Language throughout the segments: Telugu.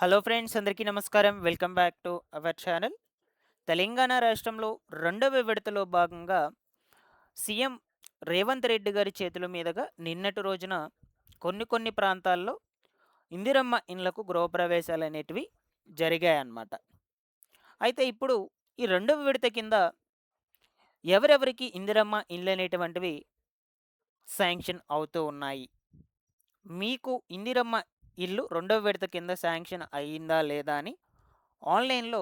హలో ఫ్రెండ్స్, అందరికీ నమస్కారం. Welcome back to our channel. Telangana రాష్ట్రంలో రెండవ విడతలో భాగంగా సీఎం రేవంత్ రెడ్డి గారి చేతుల మీదుగా నిన్నటి రోజున కొన్ని ప్రాంతాల్లో ఇందిరమ్మ ఇండ్లకు గృహప్రవేశాలనేటివి జరిగాయన్నమాట. అయితే ఇప్పుడు ఈ రెండవ విడత కింద ఎవరెవరికి ఇందిరమ్మ ఇండ్లనేటువంటివి శాంక్షన్ అవుతూ ఉన్నాయి. మీకు ఇందిరమ్మ ఇల్లు రెండవ విడత కింద శాంక్షన్ అయిందా లేదా అని ఆన్‌లైన్‌లో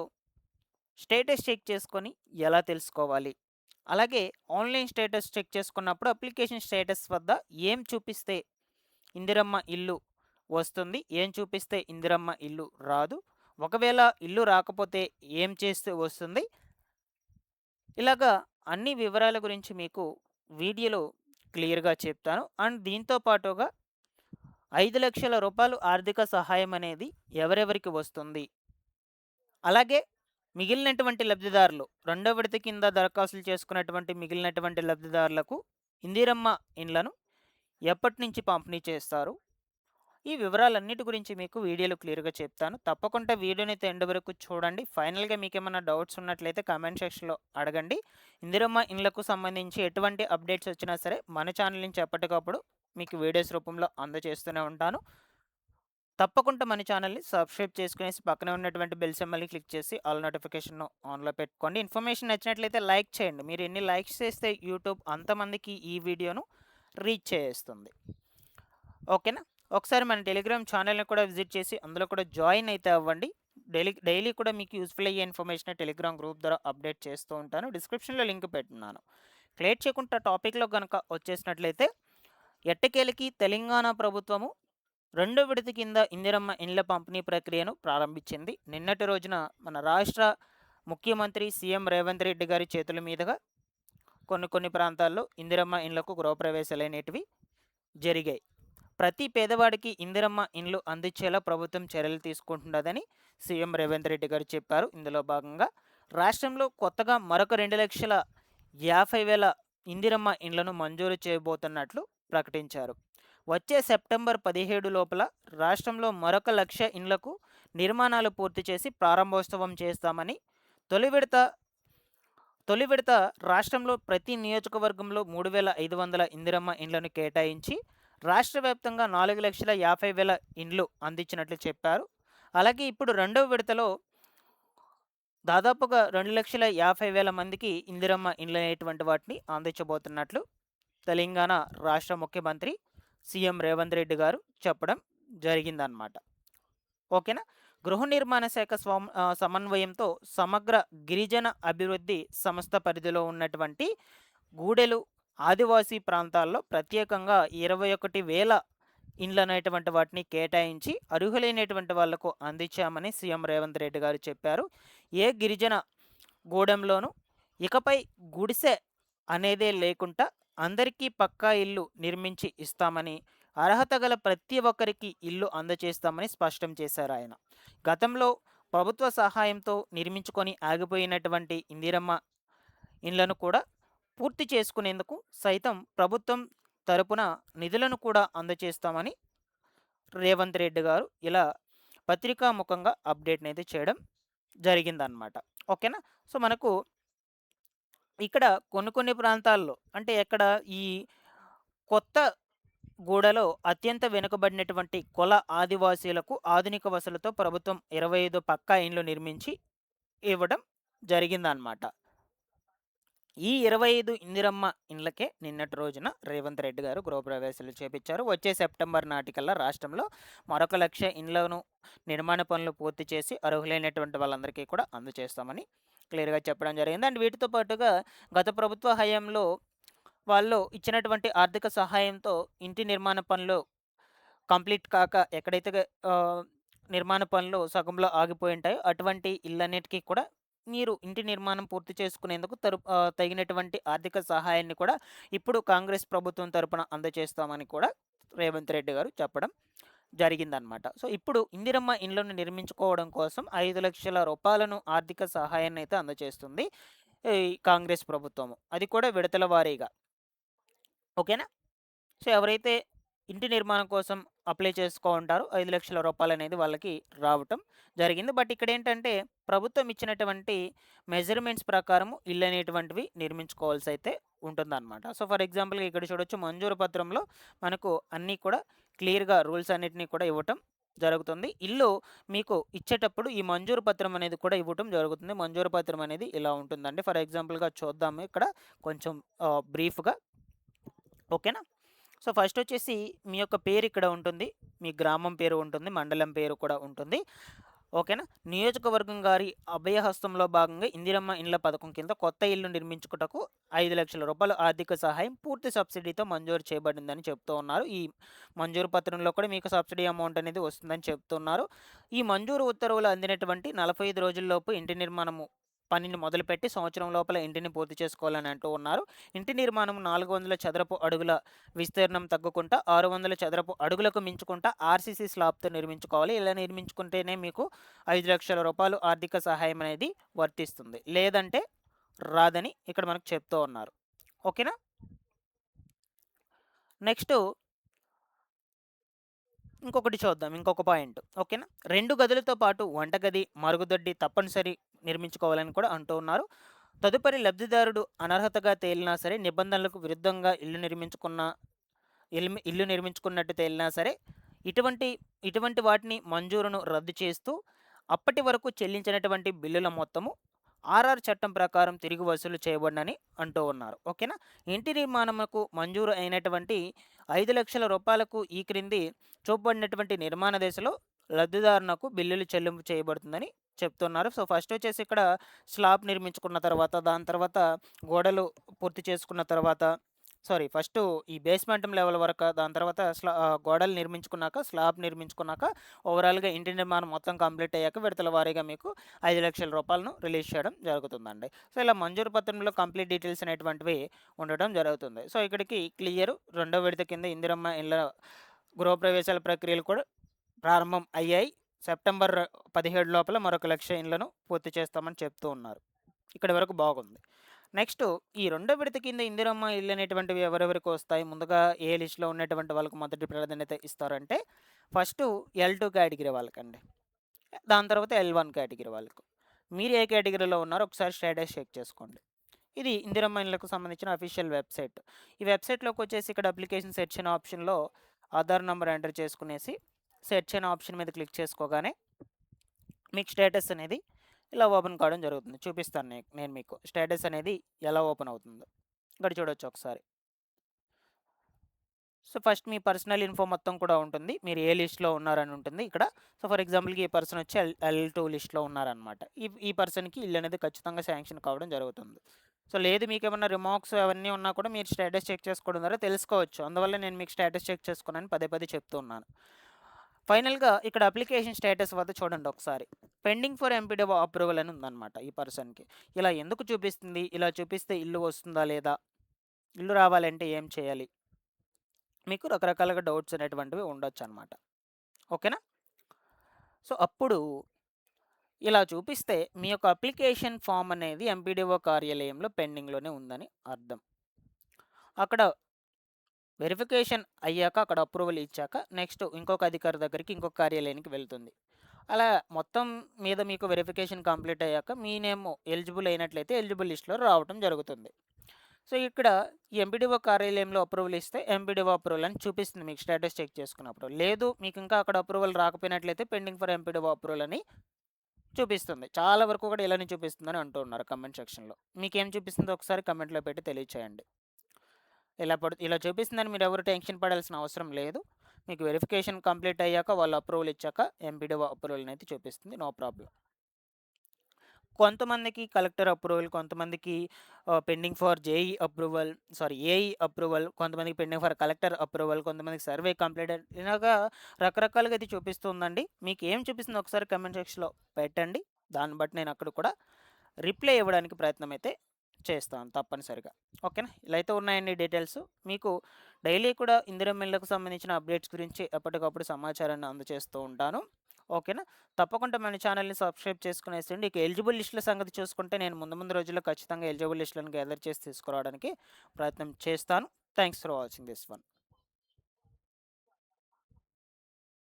స్టేటస్ చెక్ చేసుకొని ఎలా తెలుసుకోవాలి? అలాగే ఆన్‌లైన్ స్టేటస్ చెక్ చేసుకున్నప్పుడు అప్లికేషన్ స్టేటస్ వద్ద ఏం చూపిస్తే ఇందిరమ్మ ఇల్లు వస్తుంది? ఏం చూపిస్తే ఇందిరమ్మ ఇల్లు రాదు? ఒకవేళ ఇల్లు రాకపోతే ఏం చేస్తే వస్తుంది? ఇలాగా అన్ని వివరాల గురించి మీకు వీడియోలో క్లియర్‌గా చెప్తాను. అండ్ దీంతో పాటుగా రూ. 5,00,000 ఆర్థిక సహాయం అనేది ఎవరెవరికి వస్తుంది? అలాగే మిగిలినటువంటి లబ్ధిదారులు రెండో విడత కింద దరఖాస్తులు చేసుకున్నటువంటి మిగిలినటువంటి లబ్ధిదారులకు ఇందిరమ్మ ఇండ్లను ఎప్పటినుంచి పంపిణీ చేస్తారు? ఈ వివరాలన్నిటి గురించి మీకు వీడియోలో క్లియర్‌గా చెప్తాను. తప్పకుండా వీడియోని అయితే ఎండ్ వరకు చూడండి. ఫైనల్‌గా మీకేమన్నా డౌట్స్ ఉన్నట్లయితే కామెంట్ సెక్షన్‌లో అడగండి. ఇందిరమ్మ ఇండ్లకు సంబంధించి ఎటువంటి అప్డేట్స్ వచ్చినా సరే మన ఛానల్ నుంచి ఎప్పటికప్పుడు మీకు వీడియోస్ రూపంలో అందజేస్తూనే ఉంటాను. తప్పకుండా మన ఛానల్‌ని సబ్స్క్రైబ్ చేసుకునేసి పక్కనే ఉన్నటువంటి బెల్ సింబల్‌ని క్లిక్ చేసి ఆల్ నోటిఫికేషన్‌ను ఆన్‌లో పెట్టుకోండి. ఇన్ఫర్మేషన్ నచ్చినట్లయితే లైక్ చేయండి. మీరు ఎన్ని లైక్స్ చేస్తే యూట్యూబ్ అంతమందికి ఈ వీడియోను రీచ్ చేస్తుంది. ఓకేనా? ఒకసారి మన టెలిగ్రామ్ ఛానల్‌ని కూడా విజిట్ చేసి అందులో కూడా జాయిన్ అయితే అవ్వండి. డైలీ కూడా మీకు యూజ్‌ఫుల్ అయ్యే ఇన్ఫర్మేషన్ టెలిగ్రామ్ గ్రూప్ ద్వారా అప్డేట్ చేస్తూ ఉంటాను. డిస్క్రిప్షన్‌లో లింక్ పెట్టున్నాను. లేట్ చేయకుండా టాపిక్‌లో గనుక వచ్చేసినట్లయితే ఎట్టకేలకి తెలంగాణ ప్రభుత్వము రెండో విడత కింద ఇందిరమ్మ ఇండ్ల పంపిణీ ప్రక్రియను ప్రారంభించింది. నిన్నటి రోజున మన రాష్ట్ర ముఖ్యమంత్రి సీఎం రేవంత్ రెడ్డి గారి చేతుల మీదుగా కొన్ని ప్రాంతాల్లో ఇందిరమ్మ ఇండ్లకు గృహప్రవేశాలనేటివి జరిగాయి. ప్రతి పేదవాడికి ఇందిరమ్మ ఇండ్లు అందించేలా ప్రభుత్వం చర్యలు తీసుకుంటున్నదని సీఎం రేవంత్ రెడ్డి గారు చెప్పారు. ఇందులో భాగంగా రాష్ట్రంలో కొత్తగా మరొక 2,50,000 ఇందిరమ్మ ఇండ్లను మంజూరు చేయబోతున్నట్లు ప్రకటించారు. వచ్చే సెప్టెంబర్ 17 లోపల రాష్ట్రంలో మరొక 1,00,000 ఇండ్లకు నిర్మాణాలు పూర్తి చేసి ప్రారంభోత్సవం చేస్తామని తొలి విడత తొలి విడత రాష్ట్రంలో ప్రతి నియోజకవర్గంలో 3,500 ఇందిరమ్మ ఇండ్లను కేటాయించి రాష్ట్ర వ్యాప్తంగా 4,50,000 ఇండ్లు అందించినట్లు చెప్పారు. అలాగే ఇప్పుడు రెండవ విడతలో దాదాపుగా 2,50,000 మందికి ఇందిరమ్మ ఇండ్లు అనేటువంటి వాటిని అందించబోతున్నట్లు తెలంగాణ రాష్ట్ర ముఖ్యమంత్రి సీఎం రేవంత్ రెడ్డి గారు చెప్పడం జరిగిందనమాట. ఓకేనా? గృహ నిర్మాణ శాఖ సమన్వయంతో సమగ్ర గిరిజన అభివృద్ధి సంస్థ పరిధిలో ఉన్నటువంటి గూడెలు, ఆదివాసీ ప్రాంతాల్లో ప్రత్యేకంగా 21,000 ఇండ్లనేటువంటి వాటిని కేటాయించి అర్హులైనటువంటి వాళ్లకు అందించామని సీఎం రేవంత్ రెడ్డి గారు చెప్పారు. ఏ గిరిజన గూడెంలోనూ ఇకపై గుడిసె అనేదే లేకుండా అందరికీ పక్కా ఇల్లు నిర్మించి ఇస్తామని, అర్హత గల ప్రతి ఒక్కరికి ఇల్లు అందజేస్తామని స్పష్టం చేశారు ఆయన. గతంలో ప్రభుత్వ సహాయంతో నిర్మించుకొని ఆగిపోయినటువంటి ఇందిరమ్మ ఇండ్లను కూడా పూర్తి చేసుకునేందుకు సైతం ప్రభుత్వం తరపున నిధులను కూడా అందజేస్తామని రేవంత్ రెడ్డి గారు ఇలా పత్రికాముఖంగా అప్డేట్‌నైతే అయితే చేయడం జరిగిందనమాట. ఓకేనా? సో, మనకు ఇక్కడ కొన్ని ప్రాంతాల్లో అంటే ఎక్కడ ఈ కొత్త గూడలో అత్యంత వెనుకబడినటువంటి కొల ఆదివాసీలకు ఆధునిక వసతులతో ప్రభుత్వం 25 పక్కా ఇండ్లు నిర్మించి ఇవ్వడం జరిగిందనమాట. ఈ 25 ఇందిరమ్మ ఇండ్లకే నిన్నటి రోజున రేవంత్ రెడ్డి గారు గృహప్రవేశాలు చేపించారు. వచ్చే సెప్టెంబర్ నాటికల్లా రాష్ట్రంలో మరొక 1,00,000 ఇండ్లను నిర్మాణ పనులు పూర్తి చేసి అర్హులైనటువంటి వాళ్ళందరికీ కూడా అందజేస్తామని క్లియర్‌గా చెప్పడం జరిగింది. అండ్ వీటితో పాటుగా గత ప్రభుత్వ హయాంలో వాళ్ళు ఇచ్చినటువంటి ఆర్థిక సహాయంతో ఇంటి నిర్మాణ పనులు కంప్లీట్ కాక ఎక్కడైతే ఆహ్, నిర్మాణ పనులు సగంలో ఆగిపోయి ఉంటాయో అటువంటి ఇళ్ళన్నిటికీ కూడా మీరు ఇంటి నిర్మాణం పూర్తి చేసుకునేందుకు తగినటువంటి ఆర్థిక సహాయాన్ని కూడా ఇప్పుడు కాంగ్రెస్ ప్రభుత్వం తరపున అందజేస్తామని కూడా రేవంత్ రెడ్డి గారు చెప్పడం జరిగిందనమాట. సో, ఇప్పుడు ఇందిరమ్మ ఇండ్లను నిర్మించుకోవడం కోసం రూ. 5,00,000 ఆర్థిక సహాయాన్ని అయితే అందజేస్తుంది ఈ కాంగ్రెస్ ప్రభుత్వము. అది కూడా విడతల వారీగా. ఓకేనా? సో, ఎవరైతే ఇంటి నిర్మాణం కోసం అప్లై చేసుకోంటారు. 5,00,000 రూపాయలనేది వాళ్ళకి రావటం జరిగింది. బట్ ఇక్కడేంటంటే ప్రభుత్వం ఇచ్చినటువంటి మెజర్‌మెంట్స్ ప్రకారము ఇళ్ళనేటువంటివి నిర్మించుకోవాల్సయితే ఉంటుందనమాట. సో, ఫర్ ఎగ్జాంపుల్‌గా ఇక్కడ చూడొచ్చు మంజూరు పత్రంలో మనకు అన్నీ కూడా క్లియర్‌గా రూల్స్ అన్నిటిని కూడా ఇవ్వటం జరుగుతుంది. ఇల్లు మీకు ఇచ్చేటప్పుడు ఈ మంజూరు పత్రం అనేది కూడా ఇవ్వటం జరుగుతుంది. మంజూరు పత్రం అనేది ఇలా ఉంటుందండి. ఫర్ ఎగ్జాంపుల్‌గా చూద్దాము ఇక్కడ కొంచెం బ్రీఫ్‌గా. ఓకేనా? సో, ఫస్ట్ వచ్చేసి మీ యొక్క పేరు ఇక్కడ ఉంటుంది. మీ గ్రామం పేరు ఉంటుంది. మండలం పేరు కూడా ఉంటుంది. ఓకేనా? నియోజకవర్గం గారి అభయహస్తంలో భాగంగా ఇందిరమ్మ ఇండ్ల పథకం కింద కొత్త ఇల్లు నిర్మించుటకు 5,00,000 రూపాయల ఆర్థిక సహాయం పూర్తి సబ్సిడీతో మంజూరు చేయబడిందని చెప్తూ ఉన్నారు. ఈ మంజూరు పత్రంలో కూడా మీకు సబ్సిడీ అమౌంట్ అనేది వస్తుందని చెప్తున్నారు. ఈ మంజూరు ఉత్తర్వులు అందినటువంటి 45 రోజుల్లోపు ఇంటి నిర్మాణము పనిని మొదలుపెట్టి సంవత్సరం లోపల ఇంటిని పూర్తి చేసుకోవాలని అంటూ ఉన్నారు. ఇంటి నిర్మాణం 400 చదరపు అడుగుల విస్తీర్ణం తగ్గుకుంటా 600 చదరపు అడుగులకు మించుకుంటా ఆర్‌సీసీ స్లాబ్‌తో నిర్మించుకోవాలి. ఇలా నిర్మించుకుంటేనే మీకు 5,00,000 రూపాయలు ఆర్థిక సహాయం అనేది వర్తిస్తుంది. లేదంటే రాదని ఇక్కడ మనకు చెప్తూ ఉన్నారు. ఓకేనా? నెక్స్టు ఇంకొకటి చూద్దాం. ఇంకొక పాయింట్. ఓకేనా? 2 గదులతో పాటు వంటగది, మరుగుదొడ్డి తప్పనిసరి నిర్మించుకోవాలని కూడా అంటూ ఉన్నారు. తదుపరి లబ్ధిదారుడు అనర్హతగా తేలినా సరే, నిబంధనలకు విరుద్ధంగా ఇల్లు నిర్మించుకున్నట్టు తేలినా సరే, ఇటువంటి ఇటువంటి వాటిని మంజూరును రద్దు చేస్తూ, అప్పటి వరకు చెల్లించినటువంటి బిల్లుల మొత్తము ఆర్ఆర్ చట్టం ప్రకారం తిరిగి వసూలు చేయబడునని అంటూ ఉన్నారు. ఓకేనా? ఇంటి నిర్మాణముకు మంజూరు అయినటువంటి 5,00,000 రూపాయలకు ఈ క్రింది చూపబడినటువంటి నిర్మాణ దశలో లబ్ధిదారునకు బిల్లులు చెల్లింపు చేయబడుతుందని చెప్తున్నారు. సో, ఫస్ట్ వచ్చేసి ఇక్కడ స్లాబ్ నిర్మించుకున్న తర్వాత, దాని తర్వాత గోడలు పూర్తి చేసుకున్న తర్వాత ఫస్టు ఈ బేస్మెంట్ లెవెల్ వరకు, దాని తర్వాత గోడలు నిర్మించుకున్నాక, స్లాబ్ నిర్మించుకున్నాక, ఓవరాల్‌గా ఇంటి నిర్మాణం మొత్తం కంప్లీట్ అయ్యాక విడతల వారీగా మీకు 5,00,000 రూపాయలను రిలీజ్ చేయడం జరుగుతుందండి. సో, ఇలా మంజూరు పత్రంలో కంప్లీట్ డీటెయిల్స్ అనేటువంటివి ఉండడం జరుగుతుంది. సో, ఇక్కడికి క్లియర్. రెండో విడత కింద ఇందిరమ్మ ఇళ్ళ గృహప్రవేశాల ప్రక్రియలు కూడా ప్రారంభం అయ్యాయి. సెప్టెంబర్ 17 లోపల మరొక 1,00,000 ఇండ్లను పూర్తి చేస్తామని చెప్తూ ఉన్నారు. ఇక్కడి వరకు బాగుంది. నెక్స్ట్ ఈ రెండో విడత కింద ఇందిరమ్మ ఇల్లు అనేటువంటివి ఎవరెవరికి వస్తాయి? ముందుగా ఏ లిస్ట్‌లో ఉన్నటువంటి వాళ్ళకు మొదటి ప్రాధాన్యత ఇస్తారంటే, ఫస్టు L2 కేటగిరీ వాళ్ళకండి. దాని తర్వాత L1 కేటగిరీ వాళ్ళకు. మీరు ఏ కేటగిరీలో ఉన్నారో ఒకసారి స్టేటస్ చెక్ చేసుకోండి. ఇది ఇందిరమ్మ ఇళ్ళకు సంబంధించిన అఫీషియల్ వెబ్‌సైట్. ఈ వెబ్‌సైట్‌లోకి వచ్చేసి ఇక్కడ అప్లికేషన్ సెర్చ్ అనే ఆప్షన్‌లో ఆధార్ నంబర్ ఎంటర్ చేసుకునేసి సెర్చ్ అనే ఆప్షన్ మీద క్లిక్ చేసుకోగానే మీకు స్టేటస్ అనేది ఇలా ఓపెన్ కావడం జరుగుతుంది. చూపిస్తాను నేను మీకు స్టేటస్ అనేది ఎలా ఓపెన్ అవుతుందో. ఇక్కడ చూడొచ్చు ఒకసారి. సో, ఫస్ట్ మీ పర్సనల్ ఇన్ఫో మొత్తం కూడా ఉంటుంది. మీరు ఏ లిస్ట్‌లో ఉన్నారని ఉంటుంది ఇక్కడ. సో, ఫర్ ఎగ్జాంపుల్‌కి ఈ పర్సన్ వచ్చి L2 లిస్ట్‌లో ఉన్నారనమాట. ఈ పర్సన్‌కి ఇల్లు అనేది ఖచ్చితంగా శాంక్షన్ కావడం జరుగుతుంది. సో, లేదు మీకేమన్నా రిమార్క్స్ అవన్నీ ఉన్నా కూడా మీరు స్టేటస్ చెక్ చేసుకోవడం ద్వారా తెలుసుకోవచ్చు. అందువల్ల నేను మీకు స్టేటస్ చెక్ చేసుకోనని పదే పదే చెప్తూ ఉన్నాను. ఫైనల్‌గా ఇక్కడ అప్లికేషన్ స్టేటస్ వద్ద చూడండి ఒకసారి. పెండింగ్ ఫర్ ఎంపీడీఓ అప్రూవల్ అని ఉందన్నమాట ఈ పర్సన్‌కి. ఇలా ఎందుకు చూపిస్తుంది? ఇలా చూపిస్తే ఇల్లు వస్తుందా లేదా? ఇల్లు రావాలంటే ఏం చేయాలి? మీకు రకరకాలుగా డౌట్స్ అనేటువంటివి ఉండొచ్చనమాట. ఓకేనా? సో, అప్పుడు ఇలా చూపిస్తే మీ యొక్క అప్లికేషన్ ఫామ్ అనేది ఎంపీడీఓ కార్యాలయంలో పెండింగ్‌లోనే ఉందని అర్థం. అక్కడ వెరిఫికేషన్ అయ్యాక, అక్కడ అప్రూవల్ ఇచ్చాక నెక్స్ట్ ఇంకొక అధికారి దగ్గరికి, ఇంకొక కార్యాలయానికి వెళ్తుంది. అలా మొత్తం మీద మీకు వెరిఫికేషన్ కంప్లీట్ అయ్యాక మీ నేమ్ ఎలిజిబుల్ అయినట్లయితే ఎలిజిబుల్ లిస్ట్‌లో రావటం జరుగుతుంది. సో, ఇక్కడ ఎంపీడీఓ కార్యాలయంలో అప్రూవల్ ఇస్తే ఎంపీడీఓ అప్రూవల్ అని చూపిస్తుంది మీకు స్టేటస్ చెక్ చేసుకున్నప్పుడు. లేదు మీకు ఇంకా అక్కడ అప్రూవల్ రాకపోయినట్లయితే పెండింగ్ ఫర్ ఎంపీడీఓ అప్రూవల్ అని చూపిస్తుంది. చాలా వరకు కూడా ఇలానే చూపిస్తుందని అంటూ ఉన్నారు కామెంట్ సెక్షన్‌లో. మీకేం చూపిస్తుందో ఒకసారి కామెంట్‌లో పెట్టి తెలియచేయండి. ఇలా చూపిస్తుందని మీరు ఎవరు టెన్షన్ పడాల్సిన అవసరం లేదు. మీకు వెరిఫికేషన్ కంప్లీట్ అయ్యాక వాళ్ళు అప్రూవల్ ఇచ్చాక ఎంపీడీఓ అప్రూవల్ అయితే చూపిస్తుంది. No problem. కొంతమందికి కలెక్టర్ అప్రూవల్, కొంతమందికి పెండింగ్ ఫర్ ఏఈ అప్రూవల్, కొంతమందికి పెండింగ్ ఫర్ కలెక్టర్ అప్రూవల్, కొంతమందికి సర్వే కంప్లీటెడ్, ఇలాగా రకరకాలుగా ఇది చూపిస్తుందండి. మీకు ఏం చూపిస్తుందో ఒకసారి కామెంట్ సెక్షన్‌లో పెట్టండి. దాన్ని బట్టి నేను అక్కడ కూడా రిప్లై ఇవ్వడానికి ప్రయత్నం అయితే చేస్తాను తప్పనిసరిగా. ఓకేనా? ఇలా అయితే ఉన్నాయండి డీటెయిల్స్. మీకు డైలీ కూడా ఇందిరమ్మ ఇళ్ళకు సంబంధించిన అప్డేట్స్ గురించి ఎప్పటికప్పుడు సమాచారాన్ని అందజేస్తూ ఉంటాను. ఓకేనా? తప్పకుండా మన ఛానల్‌ని సబ్స్క్రైబ్ చేసుకునేసేయండి. ఇక ఎలిజిబుల్ లిస్టుల సంగతి చూసుకుంటే నేను ముందు రోజుల్లో ఖచ్చితంగా ఎలిజిబుల్ లిస్టులను గ్యాదర్ చేసి తీసుకురావడానికి ప్రయత్నం చేస్తాను. Thanks for watching this one.